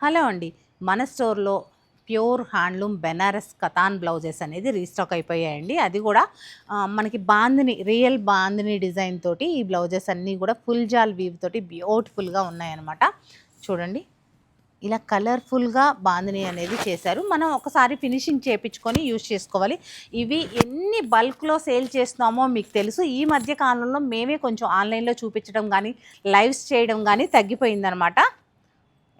Hello అండి, మన స్టోర్లో pure handloom Banaras katan blouses అనేది రీస్టాక్ అయిపోయాయండి. అది కూడా మనకి బాందిని రియల్ బాందిని డిజైన్ తోటి ఈ బ్లౌజెస్ అన్నీ కూడా ఫుల్ జాల్ వీవ్ తోటి బ్యూటిఫుల్గా ఉన్నాయన్నమాట. చూడండి, ఇలా కలర్ఫుల్గా బాందిని అనేది చేశారు. మనం ఒకసారి ఫినిషింగ్ చేయించుకొని యూజ్ చేసుకోవాలి. ఇవి ఎన్ని బల్క్లో సేల్ చేస్తున్నామో మీకు తెలుసు. ఈ మధ్య కాలంలో మేమే కొంచెం ఆన్లైన్లో చూపించడం కానీ లైవ్స్ చేయడం కానీ తగ్గిపోయిందనమాట.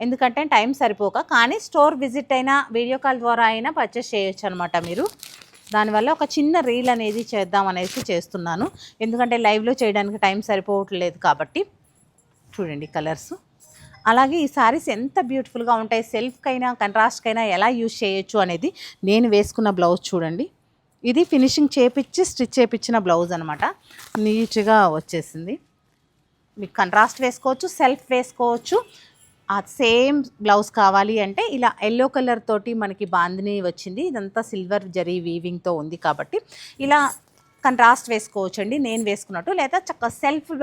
ఎందుకంటే టైం సరిపోక. కానీ స్టోర్ విజిట్ అయినా వీడియో కాల్ ద్వారా అయినా పర్చేస్ చేయొచ్చు అనమాట మీరు. దానివల్ల ఒక చిన్న రీల్ అనేది చేద్దాం అనేసి చేస్తున్నాను. ఎందుకంటే లైవ్లో చేయడానికి టైం సరిపోవట్లేదు కాబట్టి. చూడండి కలర్స్. అలాగే ఈ శారీస్ ఎంత బ్యూటిఫుల్గా ఉంటాయి. సెల్ఫ్కైనా కంట్రాస్ట్కైనా ఎలా యూజ్ చేయొచ్చు అనేది నేను వేసుకున్న బ్లౌజ్ చూడండి. ఇది ఫినిషింగ్ చేపించి స్టిచ్ చేయించిన బ్లౌజ్ అనమాట. నీట్గా వచ్చేసింది. మీకు కంట్రాస్ట్ వేసుకోవచ్చు, సెల్ఫ్ వేసుకోవచ్చు. ఆ సేమ్ బ్లౌజ్ కావాలి అంటే ఇలా ఎల్లో కలర్ తోటి మనకి బాందిని వచ్చింది. ఇదంతా సిల్వర్ జరీ వీవింగ్తో ఉంది కాబట్టి ఇలా కంట్రాస్ట్ వేసుకోవచ్చు అండి, నేను వేసుకున్నట్టు. లేదా చక్కగా సెల్ఫ్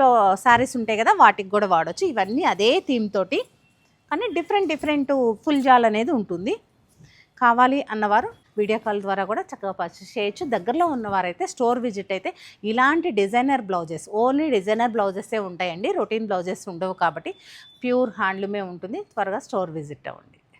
శారీస్ ఉంటాయి కదా, వాటికి కూడా వాడచ్చు. ఇవన్నీ అదే థీమ్ తోటి, కానీ డిఫరెంట్ ఫుల్ జాల్ అనేది ఉంటుంది. కావాలి అన్నవారు వీడియో కాల్ ద్వారా కూడా చక్కగా పర్చేస్ చేయొచ్చు. దగ్గరలో ఉన్నవారైతే స్టోర్ విజిట్ అయితే ఇలాంటి డిజైనర్ బ్లౌజెస్, ఓన్లీ డిజైనర్ బ్లౌజెసే ఉంటాయండి. రొటీన్ బ్లౌజెస్ ఉండవు కాబట్టి ప్యూర్ హ్యాండ్లూమే ఉంటుంది. త్వరగా స్టోర్ విజిట్ అవ్వండి.